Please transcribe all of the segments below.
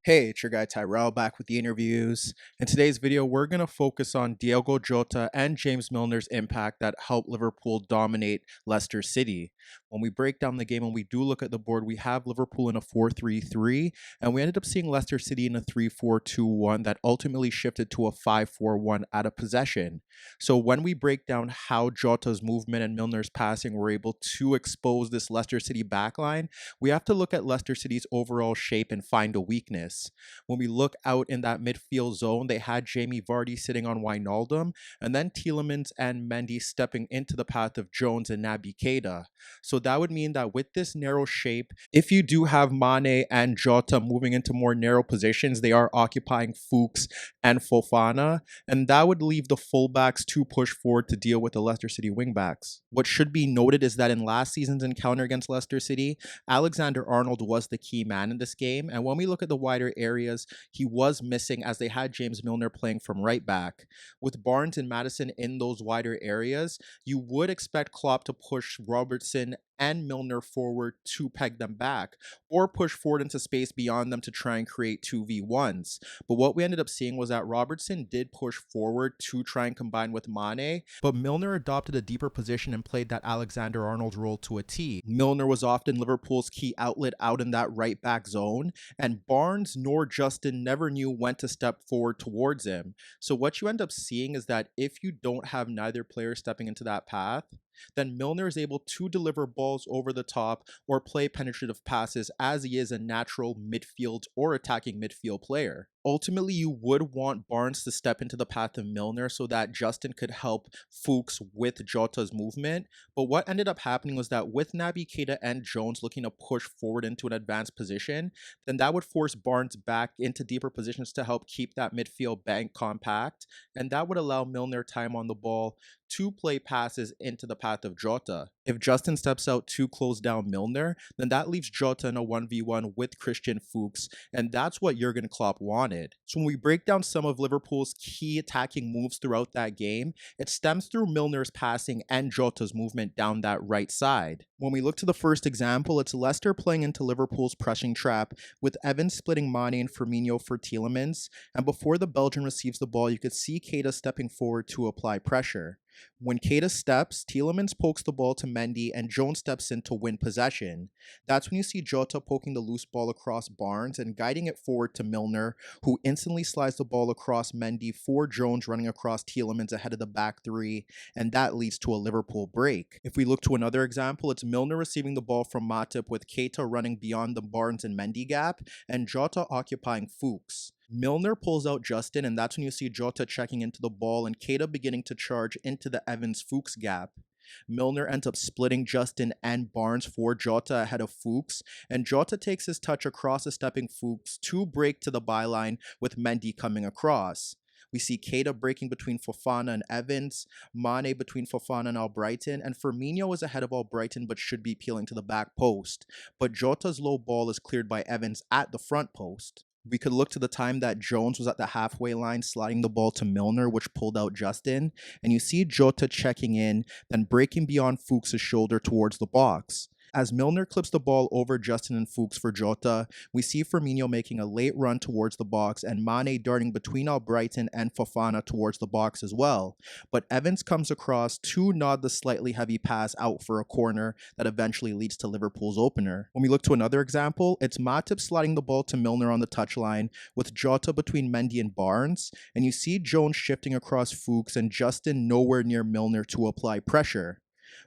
Hey, it's your guy Tyrrell back with the interviews. In today's video, we're going to focus on Diogo Jota and James Milner's impact that helped Liverpool dominate Leicester City. When we break down the game and we do look at the board, we have Liverpool in a 4-3-3, and we ended up seeing Leicester City in a 3-4-2-1 that ultimately shifted to a 5-4-1 out of possession. So when we break down how Jota's movement and Milner's passing were able to expose this Leicester City backline, we have to look at Leicester City's overall shape and find a weakness. When we look out in that midfield zone, they had Jamie Vardy sitting on Wijnaldum, and then Tielemans and Mendy stepping into the path of Jones and Naby Keita. So that would mean that with this narrow shape, if you do have Mane and Jota moving into more narrow positions, they are occupying Fuchs and Fofana, and that would leave the fullbacks to push forward to deal with the Leicester City wingbacks. What should be noted is that in last season's encounter against Leicester City, Alexander-Arnold was the key man in this game, and when we look at the wider areas, he was missing as they had James Milner playing from right back. With Barnes and Maddison in those wider areas, you would expect Klopp to push Robertson and Milner forward to peg them back, or push forward into space beyond them to try and create 2v1s. But what we ended up seeing was that Robertson did push forward to try and combine with Mane, but Milner adopted a deeper position and played that Alexander-Arnold role to a T. Milner was often Liverpool's key outlet out in that right back zone, and Barnes nor Justin never knew when to step forward towards him. So what you end up seeing is that if you don't have neither player stepping into that path, then Milner is able to deliver balls over the top or play penetrative passes as he is a natural midfield or attacking midfield player. Ultimately, you would want Barnes to step into the path of Milner so that Justin could help Fuchs with Jota's movement. But what ended up happening was that with Naby Keita and Jones looking to push forward into an advanced position, then that would force Barnes back into deeper positions to help keep that midfield bank compact, and that would allow Milner time on the ball to play passes into the path of Jota. If Justin steps out to close down Milner, then that leaves Jota in a 1v1 with Christian Fuchs, and that's what Jurgen Klopp wanted. So when we break down some of Liverpool's key attacking moves throughout that game, it stems through Milner's passing and Jota's movement down that right side. When we look to the first example, it's Leicester playing into Liverpool's pressing trap, with Evans splitting Mane and Firmino for Tielemans, and before the Belgian receives the ball, you could see Keita stepping forward to apply pressure. When Keita steps, Tielemans pokes the ball to Mendy and Jones steps in to win possession. That's when you see Jota poking the loose ball across Barnes and guiding it forward to Milner, who instantly slides the ball across Mendy for Jones running across Tielemans ahead of the back three, and that leads to a Liverpool break. If we look to another example, it's Milner receiving the ball from Matip with Keita running beyond the Barnes and Mendy gap, and Jota occupying Fuchs. Milner pulls out Justin, and that's when you see Jota checking into the ball and Keita beginning to charge into the Evans-Fuchs gap. Milner ends up splitting Justin and Barnes for Jota ahead of Fuchs, and Jota takes his touch across a stepping Fuchs to break to the byline with Mendy coming across. We see Keita breaking between Fofana and Evans, Mane between Fofana and Albrighton, and Firmino is ahead of Albrighton but should be peeling to the back post. But Jota's low ball is cleared by Evans at the front post. We could look to the time that Jones was at the halfway line sliding the ball to Milner, which pulled out Justin, and you see Jota checking in, then breaking beyond Fuchs' shoulder towards the box. As Milner clips the ball over Justin and Fuchs for Jota, we see Firmino making a late run towards the box and Mane darting between Albrighton and Fofana towards the box as well. But Evans comes across to nod the slightly heavy pass out for a corner that eventually leads to Liverpool's opener. When we look to another example, it's Matip sliding the ball to Milner on the touchline with Jota between Mendy and Barnes, and you see Jones shifting across Fuchs and Justin nowhere near Milner to apply pressure.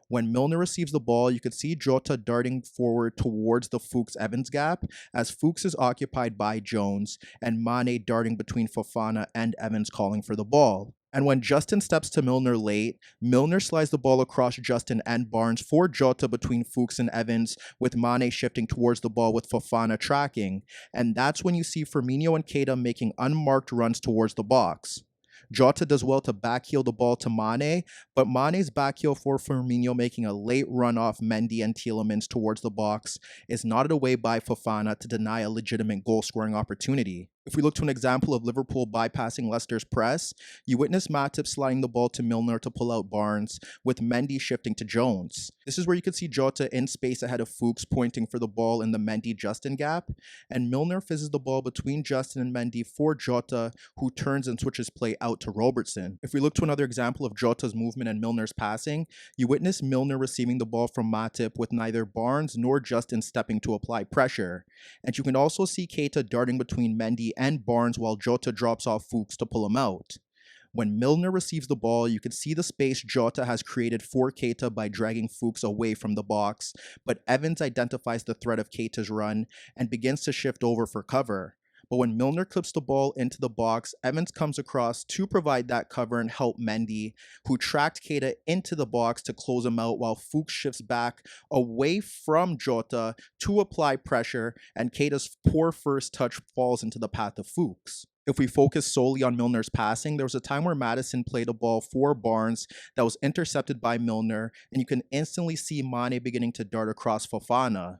When Milner receives the ball, you could see Jota darting forward towards the Fuchs-Evans gap as Fuchs is occupied by Jones and Mane darting between Fofana and Evans calling for the ball. And when Justin steps to Milner late, Milner slides the ball across Justin and Barnes for Jota between Fuchs and Evans, with Mane shifting towards the ball with Fofana tracking. And that's when you see Firmino and Keita making unmarked runs towards the box. Jota does well to backheel the ball to Mane, but Mane's backheel for Firmino making a late run off Mendy and Tielemans towards the box is nodded away by Fofana to deny a legitimate goal-scoring opportunity. If we look to an example of Liverpool bypassing Leicester's press, you witness Matip sliding the ball to Milner to pull out Barnes, with Mendy shifting to Jones. This is where you could see Jota in space ahead of Fuchs pointing for the ball in the Mendy-Justin gap, and Milner fizzes the ball between Justin and Mendy for Jota, who turns and switches play out to Robertson. If we look to another example of Jota's movement and Milner's passing, you witness Milner receiving the ball from Matip with neither Barnes nor Justin stepping to apply pressure. And you can also see Keita darting between Mendy and Barnes while Jota drops off Fuchs to pull him out. When Milner receives the ball, you can see the space Jota has created for Keita by dragging Fuchs away from the box, but Evans identifies the threat of Keita's run and begins to shift over for cover. But when Milner clips the ball into the box, Evans comes across to provide that cover and help Mendy, who tracked Keita into the box to close him out while Fuchs shifts back away from Jota to apply pressure, and Keita's poor first touch falls into the path of Fuchs. If we focus solely on Milner's passing, there was a time where Maddison played a ball for Barnes that was intercepted by Milner, and you can instantly see Mane beginning to dart across Fofana.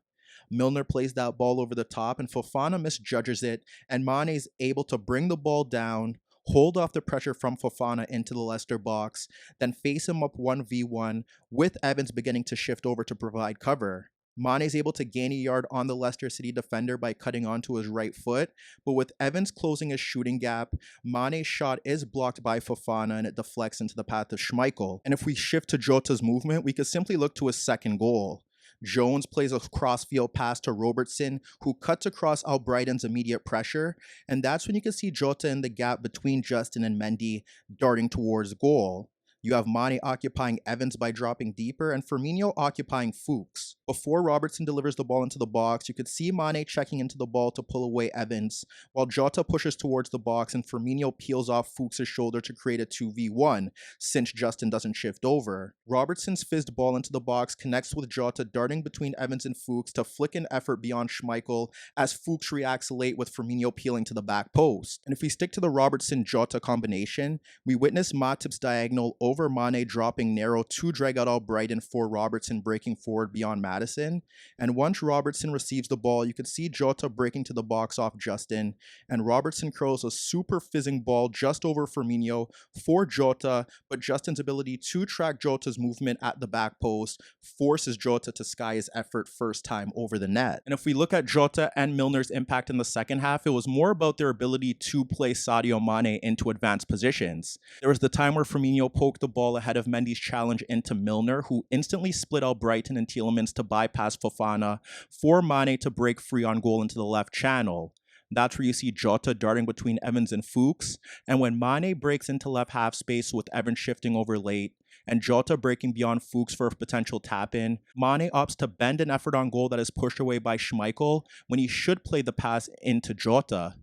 Milner plays that ball over the top, and Fofana misjudges it, and Mane is able to bring the ball down, hold off the pressure from Fofana into the Leicester box, then face him up 1v1, with Evans beginning to shift over to provide cover. Mane is able to gain a yard on the Leicester City defender by cutting onto his right foot, but with Evans closing his shooting gap, Mane's shot is blocked by Fofana and it deflects into the path of Schmeichel. And if we shift to Jota's movement, we could simply look to his second goal. Jones plays a crossfield pass to Robertson, who cuts across Albrighton's immediate pressure, and that's when you can see Jota in the gap between Justin and Mendy darting towards goal. You have Mane occupying Evans by dropping deeper, and Firmino occupying Fuchs. Before Robertson delivers the ball into the box, you could see Mane checking into the ball to pull away Evans, while Jota pushes towards the box and Firmino peels off Fuchs' shoulder to create a 2v1, since Justin doesn't shift over. Robertson's fizzed ball into the box connects with Jota darting between Evans and Fuchs to flick an effort beyond Schmeichel, as Fuchs reacts late with Firmino peeling to the back post. And if we stick to the Robertson-Jota combination, we witness Matip's diagonal over Mane dropping narrow to drag out Albrighton for Robertson breaking forward beyond Maddison. And once Robertson receives the ball, you can see Jota breaking to the box off Justin, and Robertson curls a super fizzing ball just over Firmino for Jota, but Justin's ability to track Jota's movement at the back post forces Jota to sky his effort first time over the net. And if we look at Jota and Milner's impact in the second half, it was more about their ability to play Sadio Mane into advanced positions. There was the time where Firmino poked the ball ahead of Mendy's challenge into Milner, who instantly split out Brighton and Tielemans to bypass Fofana for Mane to break free on goal into the left channel. That's where you see Jota darting between Evans and Fuchs, and when Mane breaks into left half space with Evans shifting over late, and Jota breaking beyond Fuchs for a potential tap-in, Mane opts to bend an effort on goal that is pushed away by Schmeichel when he should play the pass into Jota.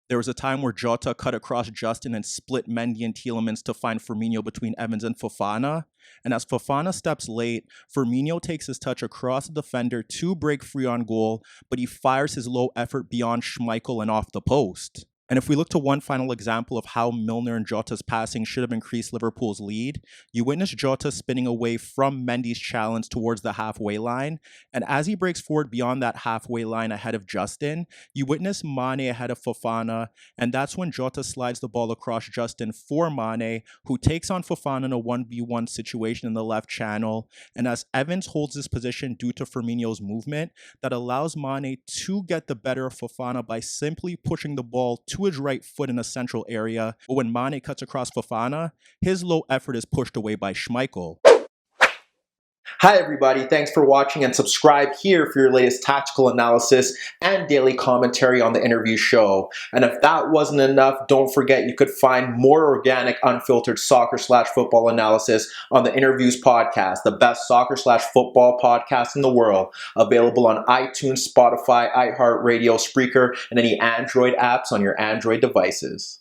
There was a time where Jota cut across Justin and split Mendy and Tielemans to find Firmino between Evans and Fofana. And as Fofana steps late, Firmino takes his touch across the defender to break free on goal, but he fires his low effort beyond Schmeichel and off the post. And if we look to one final example of how Milner and Jota's passing should have increased Liverpool's lead, you witness Jota spinning away from Mendy's challenge towards the halfway line, and as he breaks forward beyond that halfway line ahead of Justin, you witness Mane ahead of Fofana, and that's when Jota slides the ball across Justin for Mane, who takes on Fofana in a 1v1 situation in the left channel, and as Evans holds his position due to Firmino's movement, that allows Mane to get the better of Fofana by simply pushing the ball to his right foot in a central area, but when Mane cuts across Fofana, his low effort is pushed away by Schmeichel. Hi everybody, thanks for watching and subscribe here for your latest tactical analysis and daily commentary on the InnerViews show. And if that wasn't enough, don't forget you could find more organic, unfiltered soccer/football analysis on the InnerViews podcast, the best soccer/football podcast in the world, available on iTunes, Spotify, iHeartRadio, Spreaker, and any Android apps on your Android devices.